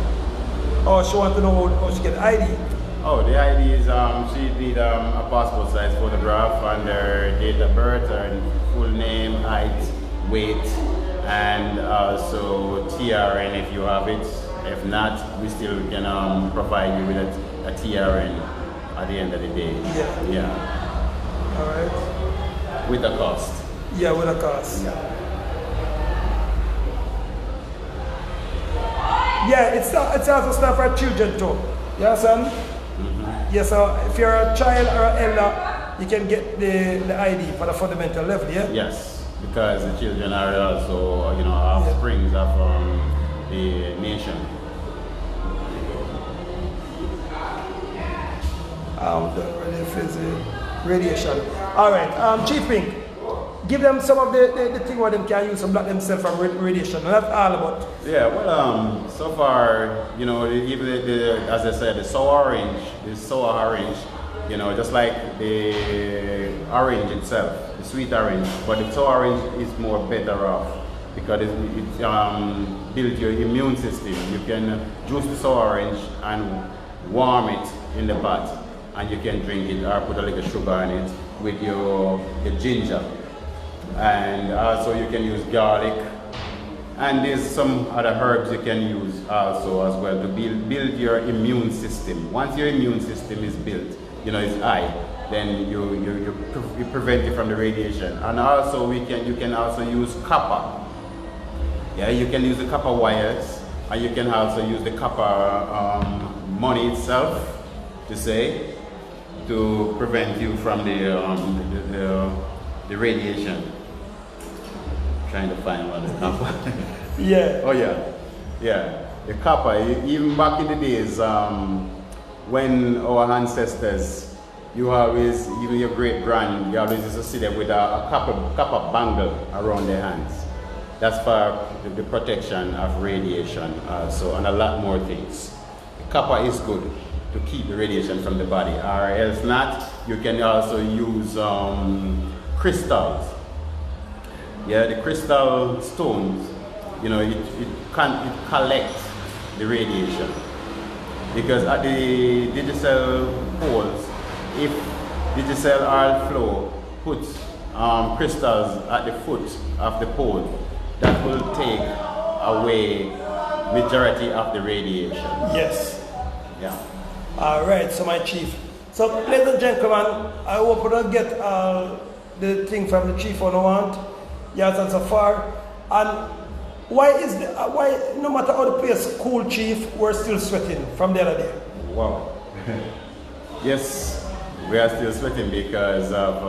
Oh, she wants to know how she get ID. Oh, the ID is she need a passport size photograph and her date of birth, her full name, height, weight, and also TRN if you have it. If not, we still can provide you with a TRN at the end of the day. Yeah. Yeah. All right. With a cost. Yeah, with a cost. Yeah. Yeah, it's also stuff for children too. You understand? Yeah, so if you're a child or an elder, you can get the ID for the fundamental level, yeah? Yes, because the children are also, you know, springs of the nation. Ready for the radiation. All right, Chief Pink, give them some of the thing what them can use to block themselves from radiation. And that's all about. Yeah, well, so far, you know, even as I said, the sour orange, you know, just like the orange itself, the sweet orange, but the sour orange is more better off because it builds your immune system. You can juice the sour orange and warm it in the pot, and you can drink it or put a little sugar in it with your ginger. And also you can use garlic, and there's some other herbs you can use also as well to build your immune system. Once your immune system is built, you know, it's high, then you prevent it from the radiation. And also you can also use copper. Yeah, you can use the copper wires, and you can also use the copper money itself to prevent you from the radiation. Trying to find one of the copper. Yeah. Oh yeah, yeah. The copper. Even back in the days when our ancestors, you always, even your great grand, you always used to see them with a copper bangle around their hands. That's for the protection of radiation also, and a lot more things. The copper is good to keep the radiation from the body, or else not. You can also use crystals. Yeah, the crystal stones, you know, it collects the radiation. Because at the digital poles, if digital oil flow puts crystals at the foot of the pole, that will take away majority of the radiation. Yes. Yeah. All right, so my chief. So, ladies and gentlemen, I hope we don't get the thing from the chief on the want. Yes, and so far. And why no matter how the place cool, chief, we're still sweating from the other day? Wow. Yes, we are still sweating because of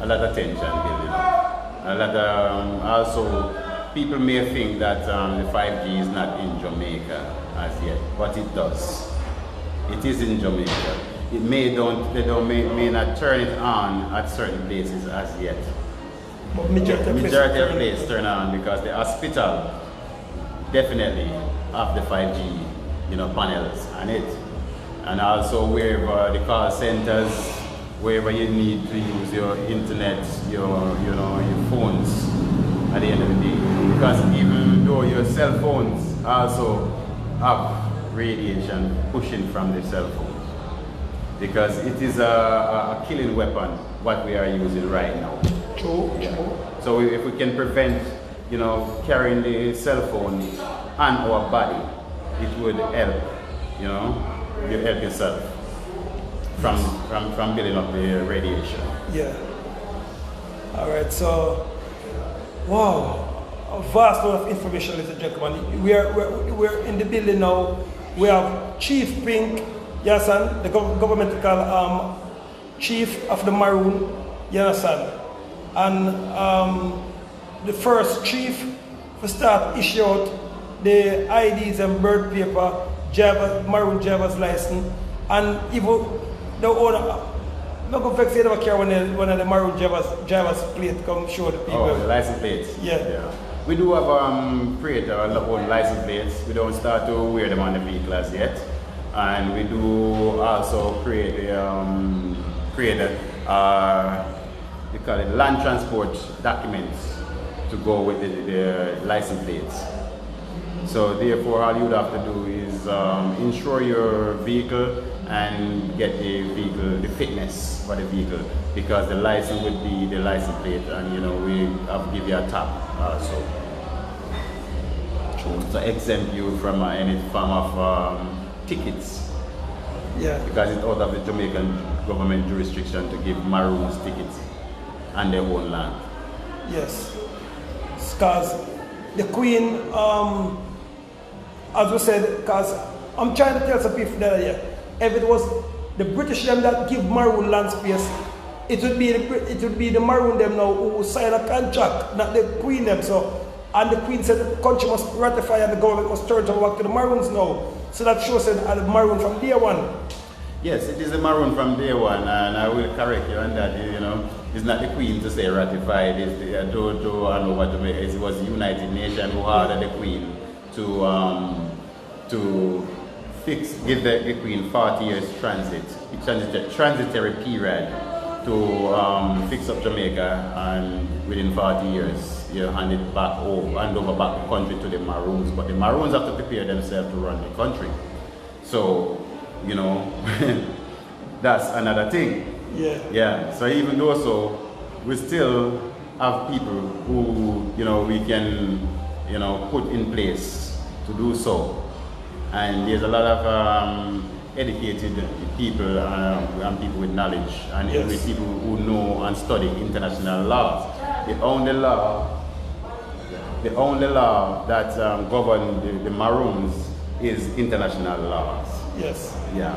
a lot of tension building up. A lot of, also, people may think that the 5G is not in Jamaica as yet, but it does. It is in Jamaica. It may not turn it on at certain places as yet. But majority of places turn on because the hospital definitely have the 5G, you know, panels on it, and also wherever the call centers, wherever you need to use your internet, your phones at the end of the day, because even though your cell phones also have radiation pushing from the cell phones, because it is a killing weapon what we are using right now. True. So if we can prevent, you know, carrying the cell phone on our body, it would help, you know, you help yourself from building up the radiation. Yeah. All right, so, wow, a vast amount of information, ladies and gentlemen. We're in the building now. We have Chief Pink, yes, and the governmental chief of the Maroon, you understand? And the first chief to start issue out the IDs and birth paper, Maroon driver's license, and even the owner, not going to say they carry one of the Maroon driver's plate come show the people. Oh, the license plates. Yeah. We do have create our own license plates. We don't start to wear them on the vehicle as yet, and we do also create we call it land transport documents to go with the license plates. So therefore, all you would have to do is insure your vehicle and get the fitness for the vehicle, because the license would be the license plate, and you know we have to give you a tap also. So exempt you from any form of tickets. Yeah. Because it's out of the Jamaican government jurisdiction to give Maroons tickets on their own land. Yes. Because the Queen, as we said, because I'm trying to tell some people that if it was the British them that give Maroon land space, it would be the Maroon them now who sign a contract, not the Queen them. So And the Queen said the country must ratify and the government must turn to back to the Maroons now. So that shows that the Maroon from day one. Yes, it is the Maroon from day one, and I will correct you on that. You know, it's not the Queen to say ratified. It's to hand over to me. It was the United Nations who ordered the Queen to give the Queen 40 years transitory period to fix up Jamaica, and within 40 years, you hand it back hand over back the country to the Maroons. But the Maroons have to prepare themselves to run the country. So, you know, that's another thing. Yeah. Yeah. So even though so, we still have people who, you know, we can, you know, put in place to do so. And there's a lot of educated people and people with knowledge, and yes. with people who know and study international laws. The only law that governs the Maroons is international laws. Yes. Yeah.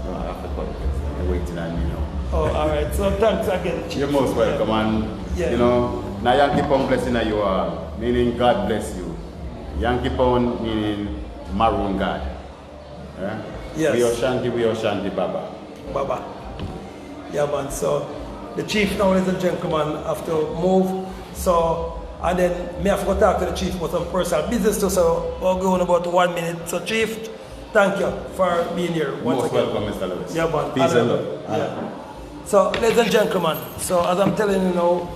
So I have to cut it. I'm waiting on you know. Oh, all right. So thanks again, Chief. You're most welcome, and you know, now Yankee Pound blessing you all, meaning God bless you. Yankee Pound meaning Maroon God. Yeah? Yes. We are Shanti, Baba. Baba. Yeah, man. So the Chief now, ladies and gentlemen, have to move. So, and then me have to talk to the Chief about some personal business too. So we'll go in about 1 minute. So Chief, thank you for being here once Most again. welcome, Mr. Lewis. Yeah, man. Peace and love. Yeah. So, ladies and gentlemen, so as I'm telling you now,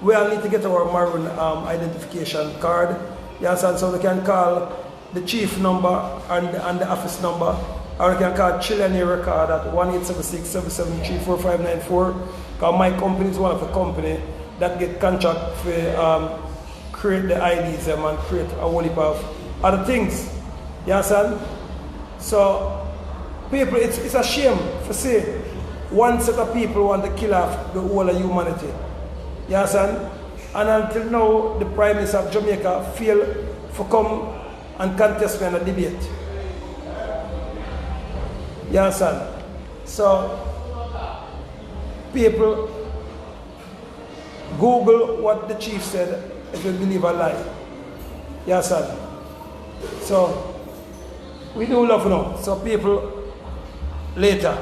we all need to get our Maroon identification card. You understand? So we can call the Chief number and the office number, or we can call Trillionaire Record at 1-876-773-4594. Because my company is one of the company that get contract for create the IDs and create a whole heap of other things. You understand? So people, it's a shame to see one set of people want to kill off the whole of humanity. You understand? And until now, the Prime Minister of Jamaica failed to come and contest me in a debate. You understand? So, people Google what the Chief said if you believe a lie. You understand? So, we do love now. So people later